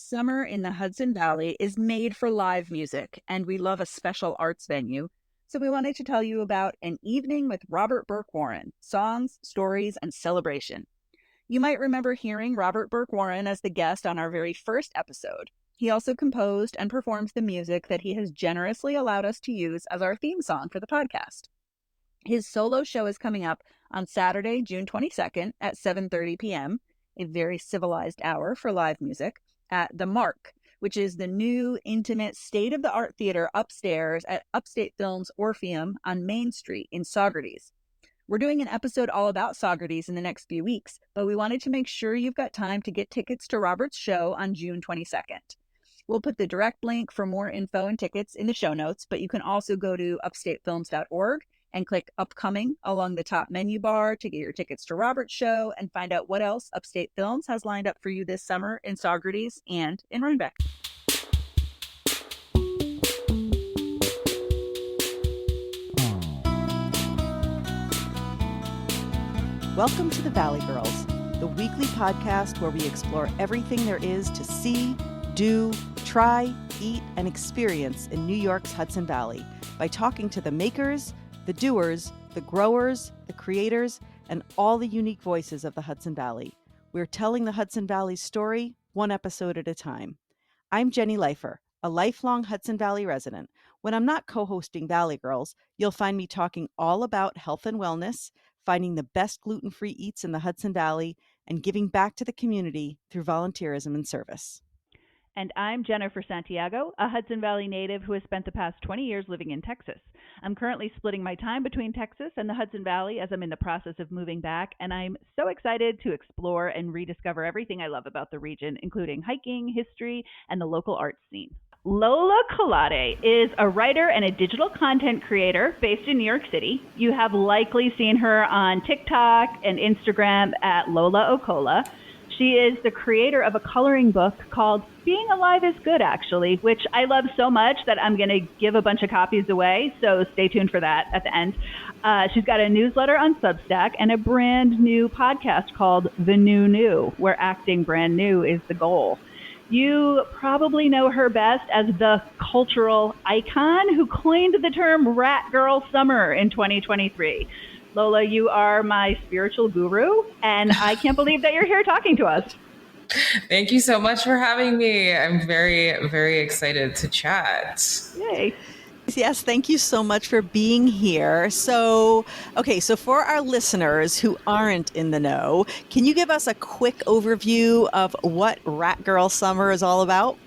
Summer in the Hudson Valley is made for live music, and we love a special arts venue. So we wanted to tell you about An Evening with Robert Burke Warren, Songs, Stories, and Celebration. You might remember hearing Robert Burke Warren as the guest on our very first episode. He also composed and performs the music that he has generously allowed us to use as our theme song for the podcast. His solo show is coming up on Saturday, June 22nd at 7:30 p.m., a very civilized hour for live music, at The Mark, which is the new, intimate, state-of-the-art theater upstairs at Upstate Films Orpheum on Main Street in Saugerties. We're doing an episode all about Saugerties in the next few weeks, but we wanted to make sure you've got time to get tickets to Robert's show on June 22nd. We'll put the direct link for more info and tickets in the show notes, but you can also go to upstatefilms.org and click Upcoming along the top menu bar to get your tickets to Robert's show and find out what else Upstate Films has lined up for you this summer in Saugerties and in Rhinebeck. Welcome to the Valley Girls, the weekly podcast where we explore everything there is to see, do, try, eat, and experience in New York's Hudson Valley by talking to the makers, the doers, the growers, the creators, and all the unique voices of the Hudson Valley. We're telling the Hudson Valley's story one episode at a time. I'm Jenny Leifer, a lifelong Hudson Valley resident. When I'm not co-hosting Valley Girls, you'll find me talking all about health and wellness, finding the best gluten-free eats in the Hudson Valley, and giving back to the community through volunteerism and service. And I'm Jennifer Santiago, a Hudson Valley native who has spent the past 20 years living in Texas. I'm currently splitting my time between Texas and the Hudson Valley as I'm in the process of moving back, and I'm so excited to explore and rediscover everything I love about the region, including hiking, history, and the local arts scene. Lola Kolade is a writer and a digital content creator based in New York City. You have likely seen her on TikTok and Instagram at Lola Okola. She is the creator of a coloring book called Being Alive is Good, actually, which I love so much that I'm going to give a bunch of copies away, so stay tuned for that at the end. She's got a newsletter on Substack and a brand new podcast called The New New, where acting brand new is the goal. You probably know her best as the cultural icon who coined the term Rat Girl Summer in 2023. Lola, you are my spiritual guru, and I can't believe that you're here talking to us. Thank you so much for having me. I'm very, very excited to chat. Yay. Yes, thank you so much for being here. So for our listeners who aren't in the know, can you give us a quick overview of what Rat Girl Summer is all about?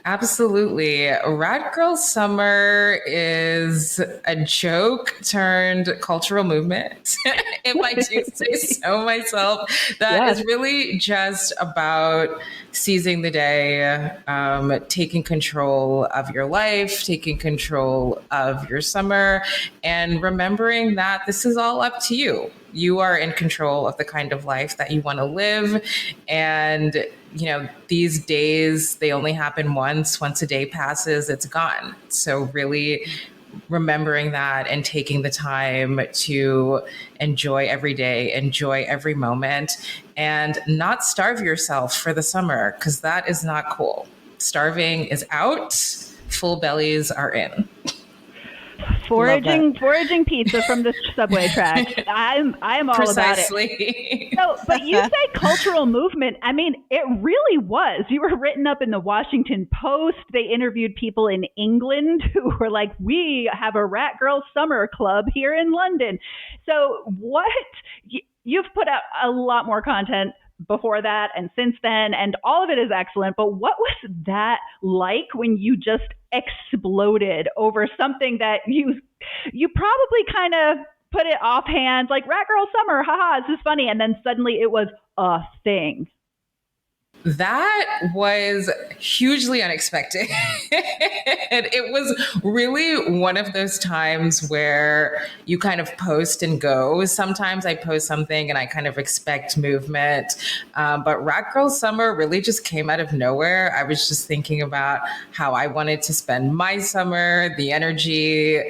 Absolutely. Rat Girl Summer is a joke turned cultural movement, if I do say so myself. That is really just about seizing the day, taking control of your life, taking control of your summer, and remembering that this is all up to you. You are in control of the kind of life that you want to live. And, you know, these days, they only happen once. Once a day passes, it's gone. So really remembering that and taking the time to enjoy every day, enjoy every moment, and not starve yourself for the summer, because that is not cool. Starving is out. Full bellies are in. Foraging pizza from the subway track. I'm all Precisely. about it. So, but you say cultural movement. I mean, it really was. You were written up in the Washington Post. They interviewed people in England who were like, we have a Rat Girl Summer Club here in London. So you've put out a lot more content before that and since then, and all of it is excellent. But what was that like when you just exploded over something that you probably kind of put it offhand, like Rat Girl Summer, haha, this is funny, and then suddenly it was a thing? That was hugely unexpected. It was really one of those times where you kind of post and go. Sometimes I post something and I kind of expect movement. But Rat Girl Summer really just came out of nowhere. I was just thinking about how I wanted to spend my summer, the energy,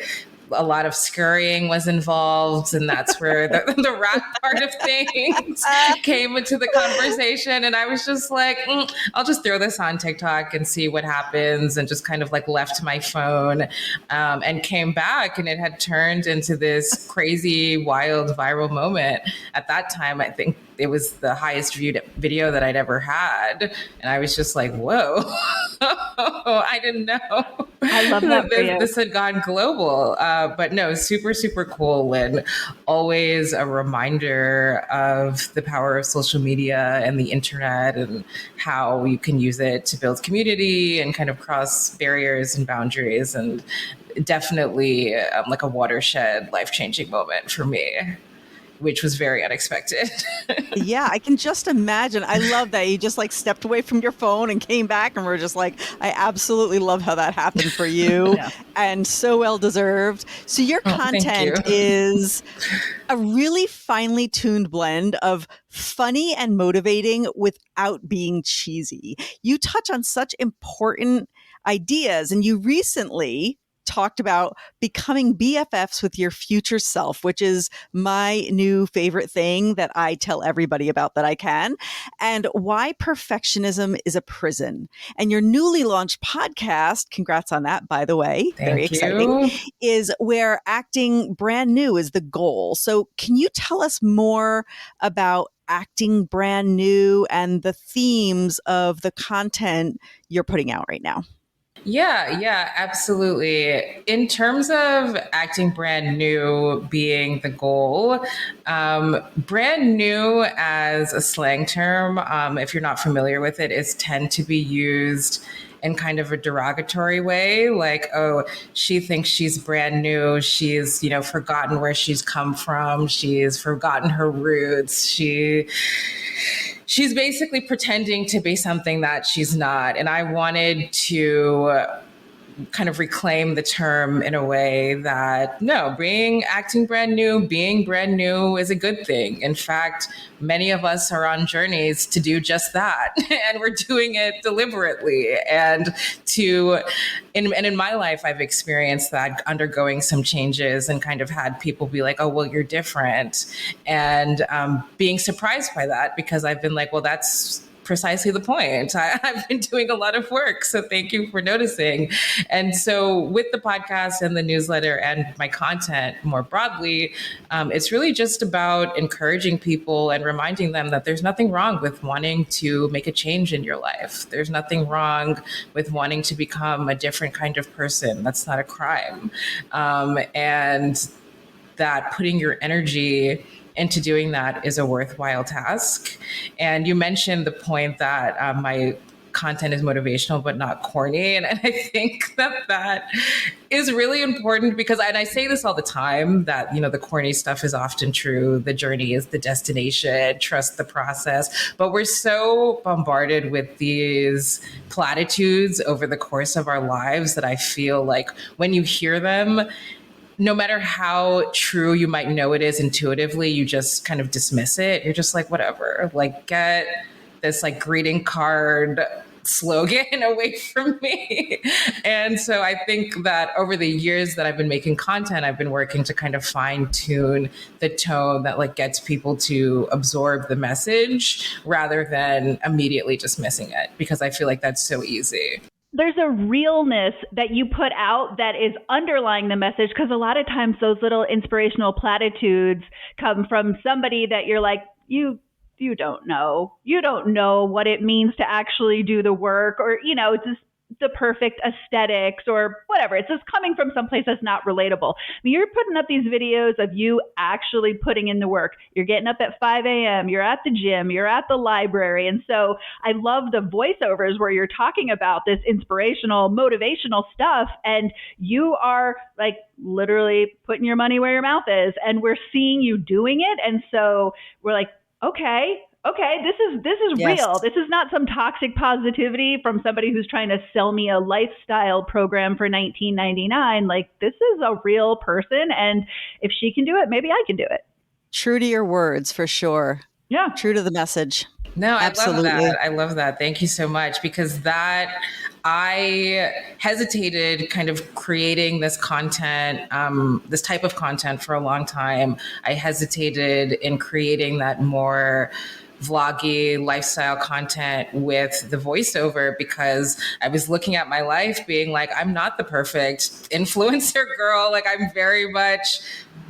a lot of scurrying was involved, and that's where the rat part of things came into the conversation. And I was just like, I'll just throw this on TikTok and see what happens, and just kind of like left my phone and came back, and it had turned into this crazy, wild, viral moment. At that time, I think it was the highest viewed video that I'd ever had. And I was just like, whoa, I didn't know. I love that for you. This had gone global. But no, super, super cool. And always a reminder of the power of social media and the internet, and how you can use it to build community and kind of cross barriers and boundaries. And definitely like a watershed, life-changing moment for me, which was very unexpected. Yeah, I can just imagine. I love that you just like stepped away from your phone and came back, and we're just like, I absolutely love how that happened for you. Yeah. And so well deserved. So your content is a really finely tuned blend of funny and motivating without being cheesy. You touch on such important ideas, and you recently talked about becoming BFFs with your future self, which is my new favorite thing that I tell everybody about that I can, and why perfectionism is a prison. And your newly launched podcast, congrats on that, by the way, very exciting, is where acting brand new is the goal. So can you tell us more about acting brand new and the themes of the content you're putting out right now? Yeah, absolutely. In terms of acting brand new being the goal, brand new as a slang term, if you're not familiar with it, is tend to be used in kind of a derogatory way, like, oh, she thinks she's brand new. She's, forgotten where she's come from. She's forgotten her roots. She's basically pretending to be something that she's not. And I wanted to kind of reclaim the term in a way that, no, acting brand new, being brand new is a good thing. In fact, many of us are on journeys to do just that. And we're doing it deliberately. And in my life, I've experienced that, undergoing some changes, and kind of had people be like, oh, well, you're different. And being surprised by that, because I've been like, well, that's precisely the point. I've been doing a lot of work, so thank you for noticing. And so with the podcast and the newsletter and my content more broadly, it's really just about encouraging people and reminding them that there's nothing wrong with wanting to make a change in your life. There's nothing wrong with wanting to become a different kind of person. That's not a crime. And that putting your energy into doing that is a worthwhile task. And you mentioned the point that my content is motivational but not corny. And I think that is really important, because, and I say this all the time, that, the corny stuff is often true. The journey is the destination, trust the process. But we're so bombarded with these platitudes over the course of our lives that I feel like when you hear them, no matter how true you might know it is intuitively, you just kind of dismiss it. You're just like, whatever, like, get this like greeting card slogan away from me. And so I think that over the years that I've been making content, I've been working to kind of fine tune the tone that like gets people to absorb the message rather than immediately dismissing it, because I feel like that's so easy. There's a realness that you put out that is underlying the message, because a lot of times those little inspirational platitudes come from somebody that you're like, you don't know. You don't know what it means to actually do the work, or, just the perfect aesthetics or whatever. It's just coming from someplace that's not relatable. I mean, you're putting up these videos of you actually putting in the work. You're getting up at 5 a.m. You're at the gym. You're at the library. And so I love the voiceovers where you're talking about this inspirational, motivational stuff. And you are like literally putting your money where your mouth is. And we're seeing you doing it. And so we're like, okay, this is yes. Real. This is not some toxic positivity from somebody who's trying to sell me a lifestyle program for $19.99. Like, this is a real person. And if she can do it, maybe I can do it. True to your words, for sure. Yeah. True to the message. No, I love Absolutely. that. I love that. Thank you so much, because that I hesitated kind of creating this content, this type of content for a long time. I hesitated in creating that more vloggy lifestyle content with the voiceover, because I was looking at my life being like, I'm not the perfect influencer girl. Like, I'm very much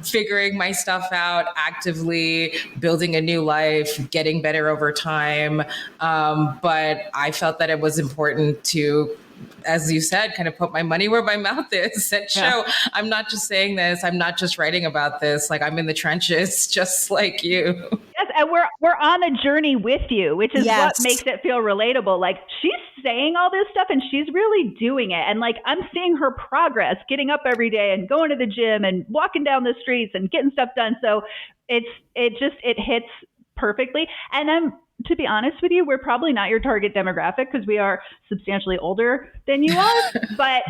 figuring my stuff out, actively building a new life, getting better over time. But I felt that it was important to, as you said, kind of put my money where my mouth is and show I'm not just saying this, I'm not just writing about this, like I'm in the trenches just like you. Yes, and we're on a journey with you, which is what makes it feel relatable. Like, she's saying all this stuff and she's really doing it. And like, I'm seeing her progress, getting up every day and going to the gym and walking down the streets and getting stuff done. So it hits perfectly. And to be honest with you, we're probably not your target demographic because we are substantially older than you are. But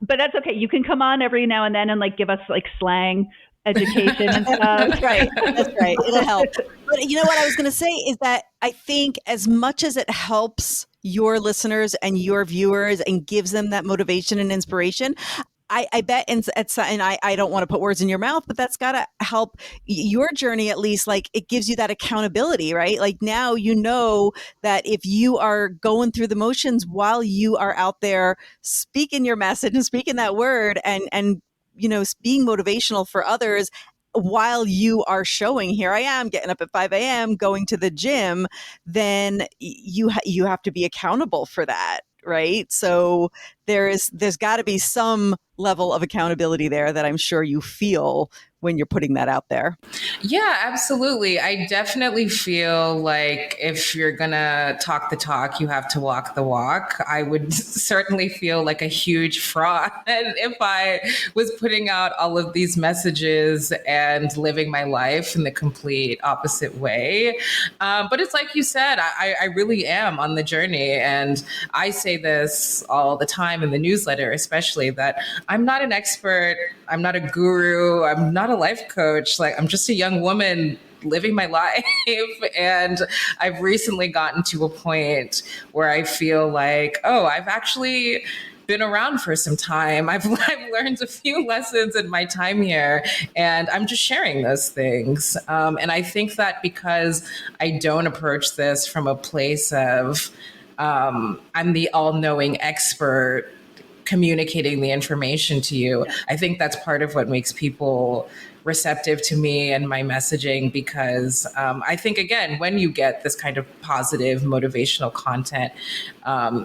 that's okay. You can come on every now and then and like give us like slang education and stuff. That's right. It'll help. But you know what I was going to say is that I think as much as it helps your listeners and your viewers and gives them that motivation and inspiration, I bet, and I don't want to put words in your mouth, but that's got to help your journey, at least. Like, it gives you that accountability, right? Like, now you know that if you are going through the motions while you are out there speaking your message and speaking that word and you know, being motivational for others while you are showing, here I am getting up at 5 a.m., going to the gym, then you have to be accountable for that. Right. So there's got to be some level of accountability there that I'm sure you feel when you're putting that out there. Yeah, absolutely. I definitely feel like if you're going to talk the talk, you have to walk the walk. I would certainly feel like a huge fraud if I was putting out all of these messages and living my life in the complete opposite way. But it's like you said, I really am on the journey. And I say this all the time in the newsletter, especially, that I'm not an expert. I'm not a guru. I'm not a life coach. Like, I'm just a young woman living my life. And I've recently gotten to a point where I feel like, oh, I've actually been around for some time. I've learned a few lessons in my time here, and I'm just sharing those things. And I think that because I don't approach this from a place of I'm the all-knowing expert communicating the information to you, I think that's part of what makes people receptive to me and my messaging, because I think, again, when you get this kind of positive motivational content,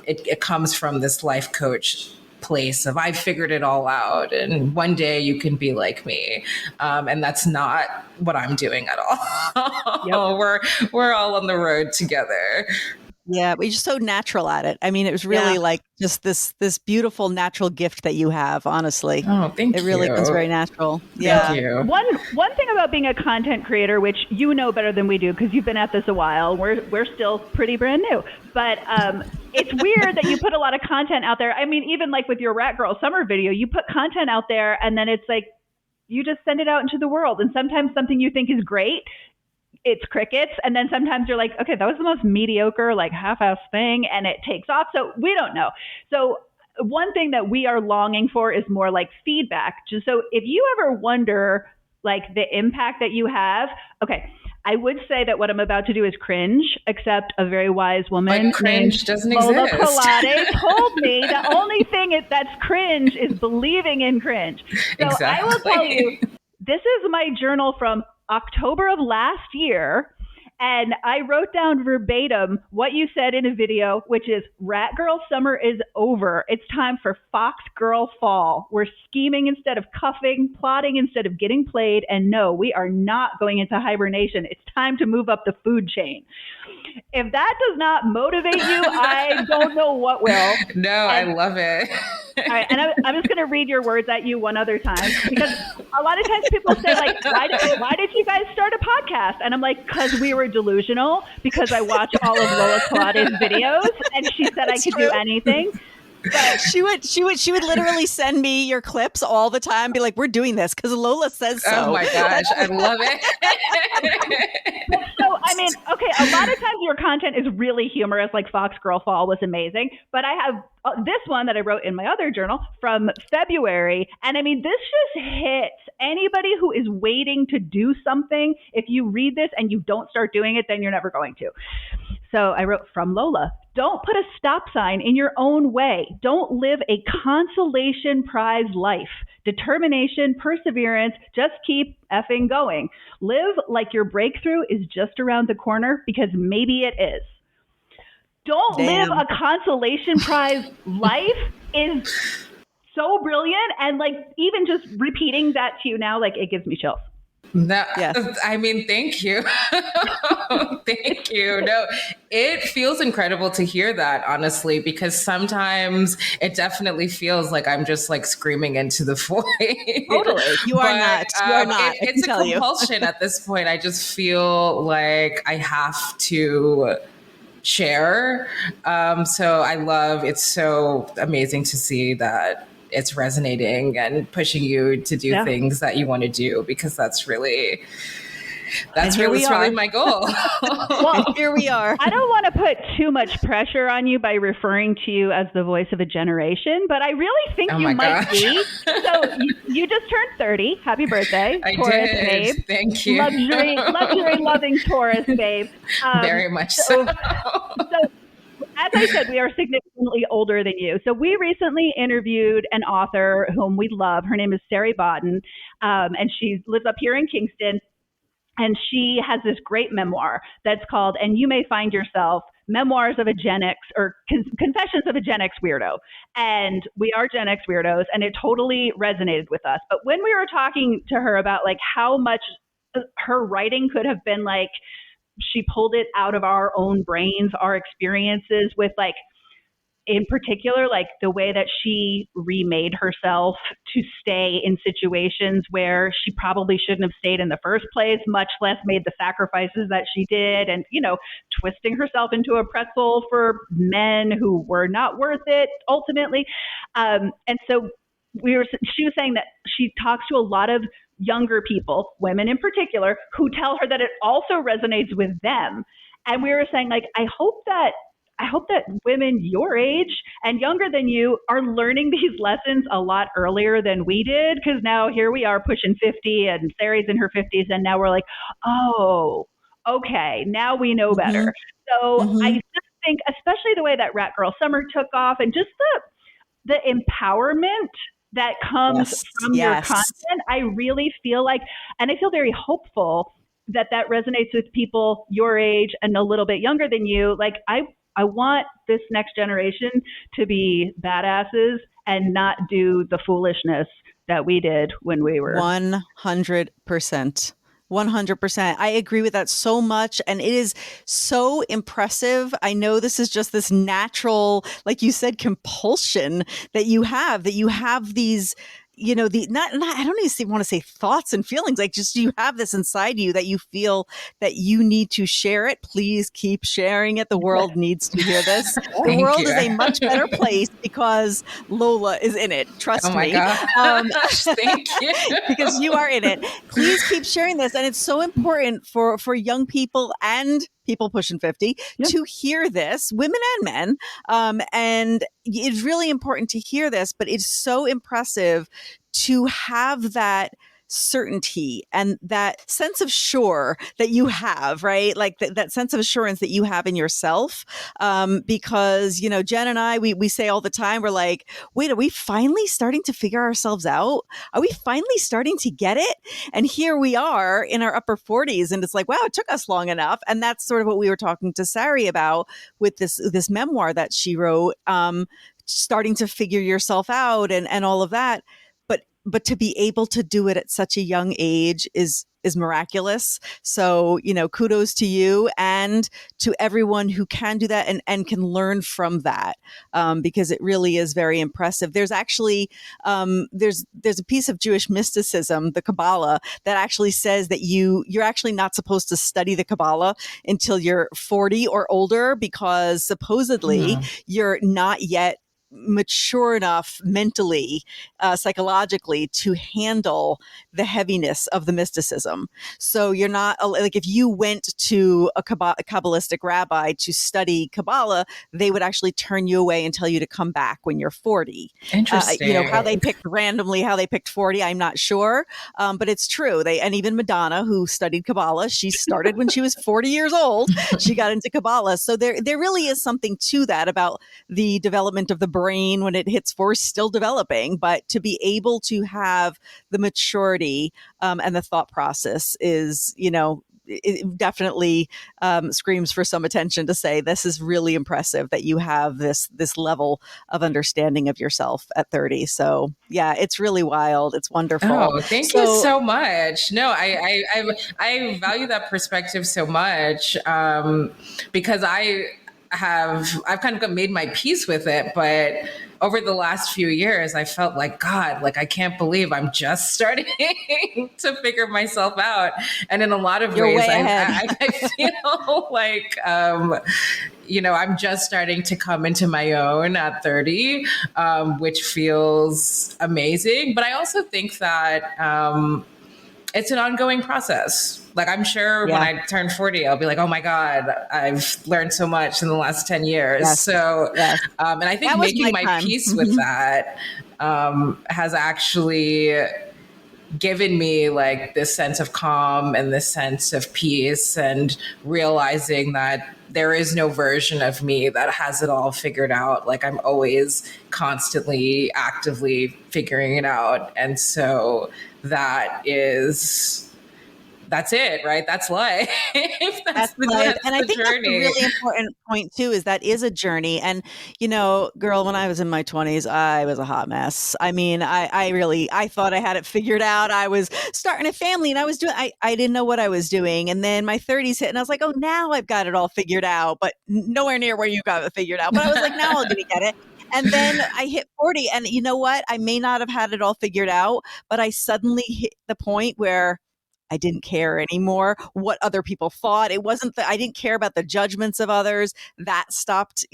it comes from this life coach place of I've figured it all out and one day you can be like me. And that's not what I'm doing at all. Yep. We're all on the road together. Yeah, but you're so natural at it. I mean, it was really like just this beautiful natural gift that you have, honestly. Oh, thank you. It really comes very natural. Thank you. One thing about being a content creator, which you know better than we do because you've been at this a while, we're still pretty brand new. But it's weird that you put a lot of content out there. I mean, even like with your Rat Girl Summer video, you put content out there and then it's like you just send it out into the world. And sometimes something you think is great, it's crickets. And then sometimes you're like, okay, that was the most mediocre, like half-assed thing, and it takes off. So we don't know. So one thing that we are longing for is more like feedback. Just so if you ever wonder like the impact that you have, okay, I would say that what I'm about to do is cringe, except a very wise woman like cringe doesn't Lola exist. Kolade told me the only thing that's cringe is believing in cringe. So exactly. I will tell you, this is my journal from October of last year, and I wrote down verbatim what you said in a video, which is Rat Girl Summer is over. It's time for Fox Girl Fall. We're scheming instead of cuffing, plotting instead of getting played, and no, we are not going into hibernation. It's time to move up the food chain. If that does not motivate you, I don't know what will. No, I love it. All right, and I'm just going to read your words at you one other time, because a lot of times people say, like, why did you guys start a podcast? And I'm like, because we were delusional, because I watched all of Lola Kolade's videos, and she said I could do anything. But she would literally send me your clips all the time, be like, "We're doing this because Lola says so." Oh my gosh, I love it. So, I mean, okay, a lot of times your content is really humorous, like Fox Girl Fall was amazing. But I have this one that I wrote in my other journal from February. And I mean, this just hits anybody who is waiting to do something. If you read this and you don't start doing it, then you're never going to. So I wrote, from Lola: don't put a stop sign in your own way. Don't live a consolation prize life. Determination, perseverance, just keep effing going. Live like your breakthrough is just around the corner, because maybe it is. Don't live a consolation prize life is so brilliant. And like, even just repeating that to you now, like, it gives me chills. No, yes. I mean, thank you. Thank you. No, it feels incredible to hear that, honestly, because sometimes it definitely feels like I'm just like screaming into the void. Totally. You are not. You are not. It's a compulsion at this point. I just feel like I have to share. So I love, it's so amazing to see that it's resonating and pushing you to do things that you want to do, because that's really my goal. Well, here we are. I don't want to put too much pressure on you by referring to you as the voice of a generation, but I really think you might be. So you just turned 30. Happy birthday, I Taurus did. babe. Thank you. Luxury loving Taurus babe. Very much so. So as I said, we are significantly older than you. So we recently interviewed an author whom we love. Her name is Sari Bodden, and she lives up here in Kingston. And she has this great memoir that's called "And You May Find Yourself: Memoirs of a Gen X," or Confessions of a Gen X Weirdo. And we are Gen X weirdos, and it totally resonated with us. But when we were talking to her about like how much her writing could have been like, she pulled it out of our own brains, our experiences with like, in particular, like the way that she remade herself to stay in situations where she probably shouldn't have stayed in the first place, much less made the sacrifices that she did, and, you know, twisting herself into a pretzel for men who were not worth it ultimately. And so she was saying that she talks to a lot of younger people, women in particular, who tell her that it also resonates with them. And we were saying, like, I hope that women your age and younger than you are learning these lessons a lot earlier than we did, because now here we are pushing 50 and Sari's in her 50s, and now we're like, oh, okay, now we know better. So I just think, especially the way that Rat Girl Summer took off, and just the empowerment that comes from your content, I really feel like, and I feel very hopeful that resonates with people your age and a little bit younger than you. Like, I want this next generation to be badasses and not do the foolishness that we did when we were 100%. 100%. I agree with that so much. And it is so impressive. I know this is just this natural, like you said, compulsion that you have these, you know, I don't even want to say thoughts and feelings, like just you have this inside you that you feel that you need to share it. Please keep sharing it. The world needs to hear this. The world is a much better place because Lola is in it. Trust me. Oh my gosh, thank you. Because you are in it. Please keep sharing this. And it's so important for young people and people pushing 50 to hear this, women and men. And it's really important to hear this, but it's so impressive to have that certainty and that sense of sure that you have, right? Like that sense of assurance that you have in yourself. Because, you know, Jen and I, we say all the time, we're like, wait, are we finally starting to figure ourselves out? Are we finally starting to get it? And here we are in our upper 40s. And it's like, wow, it took us long enough. And that's sort of what we were talking to Sari about with this memoir that she wrote, starting to figure yourself out and all of that. But to be able to do it at such a young age is miraculous. So, you know, kudos to you and to everyone who can do that and can learn from that, because it really is very impressive. There's actually, there's a piece of Jewish mysticism, the Kabbalah, that actually says that you're actually not supposed to study the Kabbalah until you're 40 or older, because supposedly you're not yet mature enough mentally, psychologically to handle the heaviness of the mysticism. So you're not like, if you went to a Kabbalistic rabbi to study Kabbalah, they would actually turn you away and tell you to come back when you're 40. Interesting. How they picked 40, I'm not sure. But it's true. And even Madonna, who studied Kabbalah, she started when she was 40 years old. She got into Kabbalah. So there really is something to that about the development of the brain when it hits 40, still developing, but to be able to have the maturity and the thought process is, it definitely screams for some attention to say this is really impressive that you have this level of understanding of yourself at 30. So yeah, it's really wild. It's wonderful. Oh, thank you so much. No, I value that perspective so much because I've kind of made my peace with it, but over the last few years, I felt like, God, like, I can't believe I'm just starting to figure myself out. And in a lot of ways, I feel like, I'm just starting to come into my own at 30, which feels amazing. But I also think that it's an ongoing process. Like, I'm sure when I turn 40, I'll be like, oh my God, I've learned so much in the last 10 years. Yes. So, yes. And I think making my peace with that has actually given me like this sense of calm and this sense of peace, and realizing that there is no version of me that has it all figured out. Like, I'm always constantly actively figuring it out. And so that's it, right? That's life. That's life. And I think journey. That's a really important point too, is that is a journey. And, girl, when I was in my 20s, I was a hot mess. I mean, I thought I had it figured out. I was starting a family and I didn't know what I was doing. And then my 30s hit and I was like, oh, now I've got it all figured out, but nowhere near where you got it figured out. But I was like, now I'm going to get it. And then I hit 40 and you know what? I may not have had it all figured out, but I suddenly hit the point where I didn't care anymore what other people thought. It wasn't that I didn't care about the judgments of others. That stopped,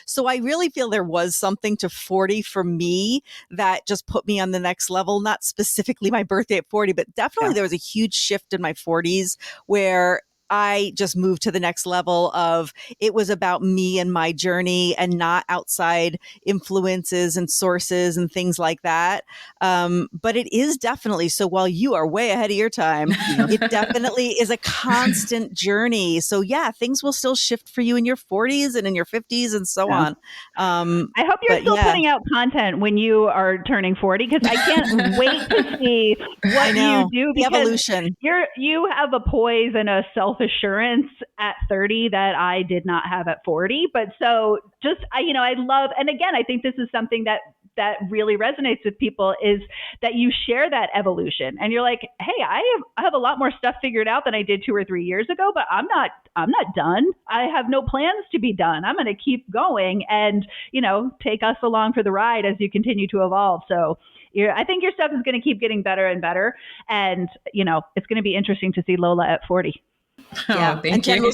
So I really feel there was something to 40 for me that just put me on the next level. Not specifically my birthday at 40, but definitely there was a huge shift in my 40s where I just moved to the next level of it was about me and my journey and not outside influences and sources and things like that. But it is definitely, so while you are way ahead of your time, it definitely is a constant journey. So yeah, things will still shift for you in your 40s and in your 50s and so on. I hope you're still putting out content when you are turning 40, because I can't wait to see what you do. The evolution. You have a poise and a self-assurance at 30 that I did not have at 40. But so just, I love, and again, I think this is something that really resonates with people, is that you share that evolution and you're like, hey, I have a lot more stuff figured out than I did 2 or 3 years ago, but I'm not done. I have no plans to be done. I'm going to keep going and, take us along for the ride as you continue to evolve. So I think your stuff is going to keep getting better and better. And, it's going to be interesting to see Lola at 40. Yeah, and Jen will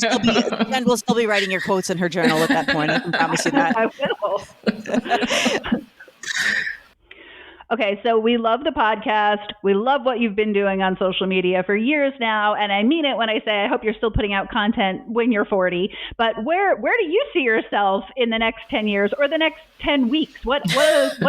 still be writing your quotes in her journal at that point. I can promise you that. I will. Okay, so we love the podcast. We love what you've been doing on social media for years now. And I mean it when I say I hope you're still putting out content when you're 40. But where do you see yourself in the next 10 years or the next 10 weeks? What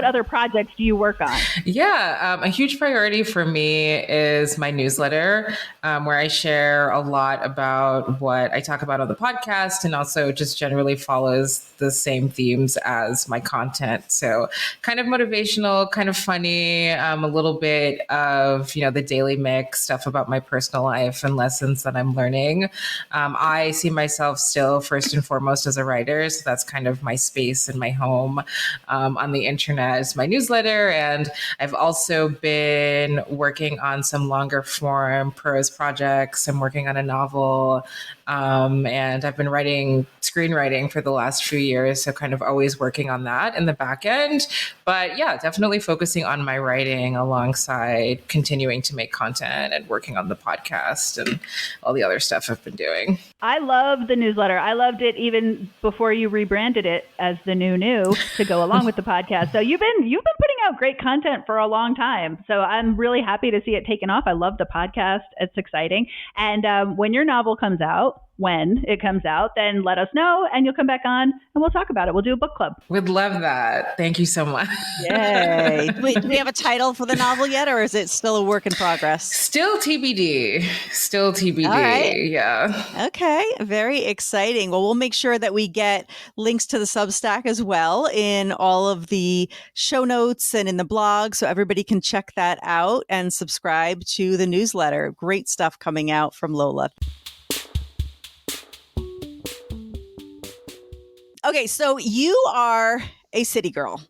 other projects do you work on? Yeah, a huge priority for me is my newsletter, where I share a lot about what I talk about on the podcast, and also just generally follows the same themes as my content. So kind of motivational, kind of funny, a little bit of, the daily mix, stuff about my personal life and lessons that I'm learning. I see myself still first and foremost as a writer. So that's kind of my space and my home on the internet is my newsletter. And I've also been working on some longer form prose projects. I'm working on a novel. And I've been screenwriting for the last few years. So kind of always working on that in the back end. But yeah, definitely focusing focusing on my writing alongside continuing to make content and working on the podcast and all the other stuff I've been doing. I love the newsletter. I loved it even before you rebranded it as the new to go along with the podcast. So you've been putting out great content for a long time. So I'm really happy to see it taken off. I love the podcast. It's exciting. And when your novel comes out, when it comes out, then let us know and you'll come back on and we'll talk about it. We'll do a book club. Would love that. Thank you so much. Yay. Wait, do we have a title for the novel yet, or is it still a work in progress? Still TBD. Still TBD. All right. Yeah. Okay. Very exciting. Well, we'll make sure that we get links to the Substack as well in all of the show notes and in the blog, so everybody can check that out and subscribe to the newsletter. Great stuff coming out from Lola. Okay, so you are a city girl,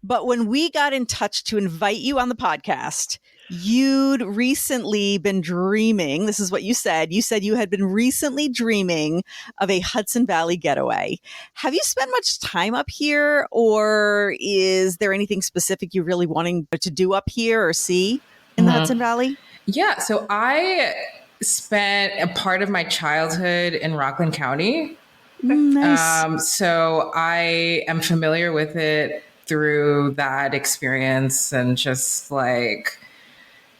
but when we got in touch to invite you on the podcast, you'd recently been dreaming. This is what you said. You said you had been recently dreaming of a Hudson Valley getaway. Have you spent much time up here, or is there anything specific you're really wanting to do up here or see in the Hudson Valley? Yeah, so I spent a part of my childhood in Rockland County. Nice. So I am familiar with it through that experience and just like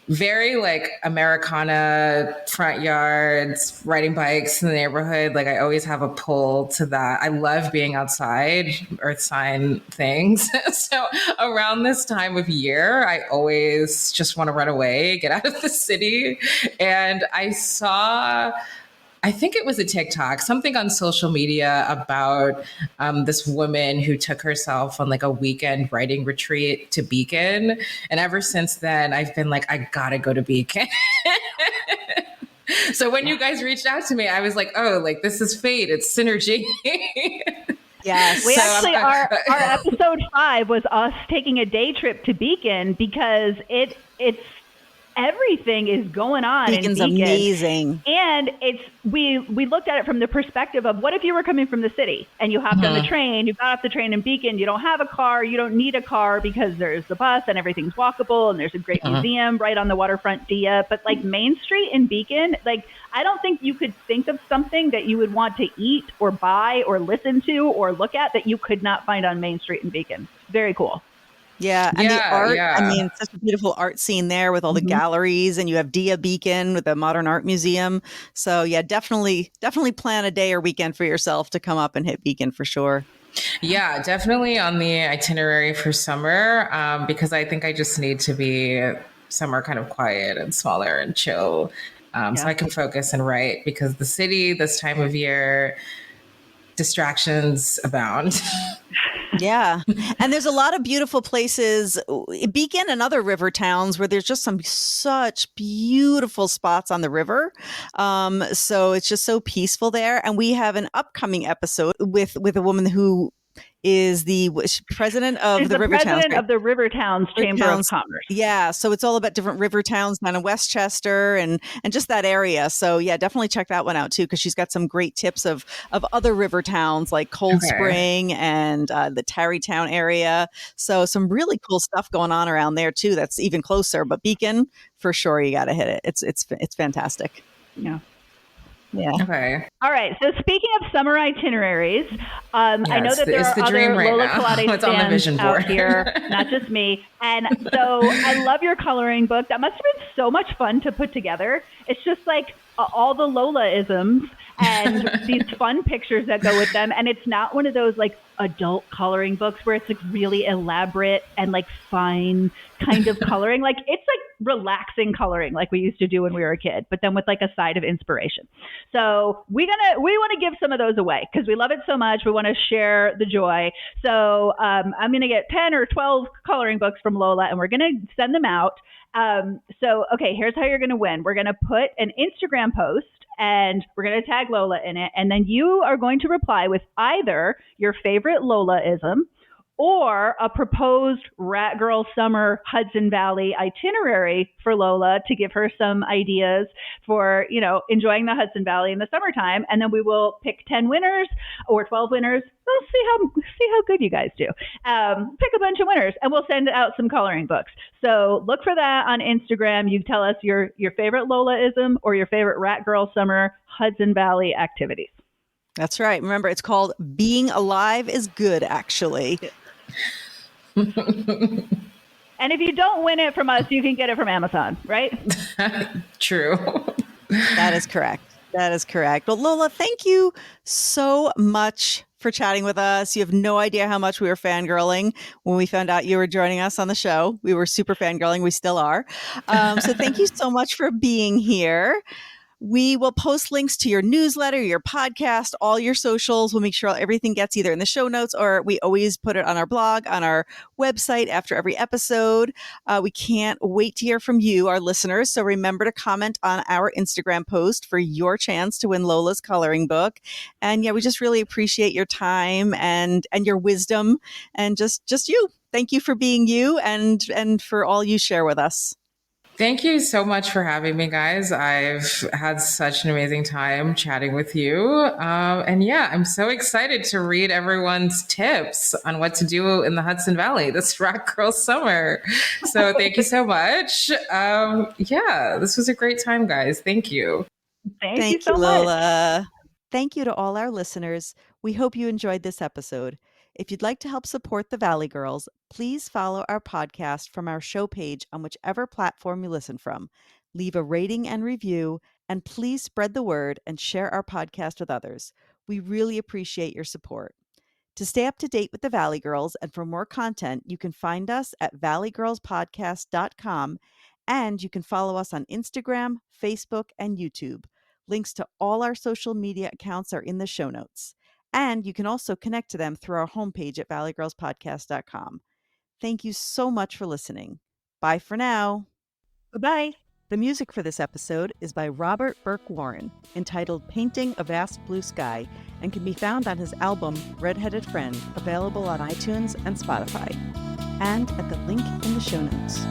very like Americana front yards, riding bikes in the neighborhood. Like I always have a pull to that. I love being outside, earth sign things. So around this time of year, I always just want to run away, get out of the city. And I think it was a TikTok, something on social media about this woman who took herself on like a weekend writing retreat to Beacon. And ever since then, I've been like, I gotta go to Beacon. So when you guys reached out to me, I was like, oh, like this is fate. It's synergy. Yes. We actually, our episode 5 was us taking a day trip to Beacon because it's everything is going on Beacon's in Beacon. Amazing. And we looked at it from the perspective of what if you were coming from the city and you hopped on the train, you got off the train in Beacon, you don't have a car, you don't need a car because there's the bus and everything's walkable and there's a great museum right on the waterfront Dia. But like Main Street in Beacon, like I don't think you could think of something that you would want to eat or buy or listen to or look at that you could not find on Main Street in Beacon. Very cool. Yeah. And the art, I mean, such a beautiful art scene there with all the galleries, and you have Dia Beacon with the Modern Art Museum. So yeah, definitely plan a day or weekend for yourself to come up and hit Beacon for sure. Yeah, definitely on the itinerary for summer, because I think I just need to be somewhere kind of quiet and smaller and chill, so I can focus and write, because the city this time of year, distractions abound. Yeah. And there's a lot of beautiful places, Beacon and other river towns, where there's just such beautiful spots on the river. So it's just so peaceful there. And we have an upcoming episode with a woman who is the president of the River Towns. President of the River Towns Chamber of Commerce. Yeah. So it's all about different river towns down in Westchester and just that area. So yeah, definitely check that one out too, because she's got some great tips of other river towns like Cold Spring and the Tarrytown area. So some really cool stuff going on around there too. That's even closer. But Beacon, for sure, you got to hit it. It's fantastic. Yeah. Yeah. Okay. All right. So speaking of summer itineraries, I know that there are other Lola Kolade fans out here, not just me. And so I love your coloring book. That must have been so much fun to put together. It's just like all the Lola-isms and these fun pictures that go with them. And it's not one of those like adult coloring books where it's like really elaborate and like fine kind of coloring. Like it's like relaxing coloring like we used to do when we were a kid, but then with like a side of inspiration. So we want to give some of those away because we love it so much. We want to share the joy. So I'm going to get 10 or 12 coloring books from Lola and we're going to send them out. Okay, here's how you're going to win. We're going to put an Instagram post and we're going to tag Lola in it. And then you are going to reply with either your favorite Lola-ism or a proposed Rat Girl Summer Hudson Valley itinerary for Lola to give her some ideas for, enjoying the Hudson Valley in the summertime. And then we will pick 10 winners or 12 winners. We'll see how good you guys do. Pick a bunch of winners and we'll send out some coloring books. So look for that on Instagram. You tell us your favorite Lola-ism or your favorite Rat Girl Summer Hudson Valley activities. That's right. Remember, it's called Being Alive is Good, actually. And if you don't win it from us, you can get it from Amazon, right? True. That is correct. That is correct. Well, Lola, thank you so much for chatting with us. You have no idea how much we were fangirling when we found out you were joining us on the show. We were super fangirling. We still are. So thank you so much for being here. We will post links to your newsletter, your podcast, all your socials. We'll make sure everything gets either in the show notes or we always put it on our blog, on our website after every episode. We can't wait to hear from you, our listeners. So remember to comment on our Instagram post for your chance to win Lola's coloring book. And yeah, we just really appreciate your time and your wisdom and just you. Thank you for being you and for all you share with us. Thank you so much for having me, guys. I've had such an amazing time chatting with you. And yeah, I'm so excited to read everyone's tips on what to do in the Hudson Valley this Rat Girl summer. So thank you so much. Yeah, this was a great time, guys. Thank you. Thank you so Lola. Much. Thank you to all our listeners. We hope you enjoyed this episode. If you'd like to help support the Valley Girls, please follow our podcast from our show page on whichever platform you listen from. Leave a rating and review, and please spread the word and share our podcast with others. We really appreciate your support. To stay up to date with the Valley Girls and for more content, you can find us at valleygirlspodcast.com, and you can follow us on Instagram, Facebook, and YouTube. Links to all our social media accounts are in the show notes. And you can also connect to them through our homepage at valleygirlspodcast.com. Thank you so much for listening. Bye for now. Bye-bye. The music for this episode is by Robert Burke Warren, entitled Painting a Vast Blue Sky, and can be found on his album Redheaded Friend, available on iTunes and Spotify, and at the link in the show notes.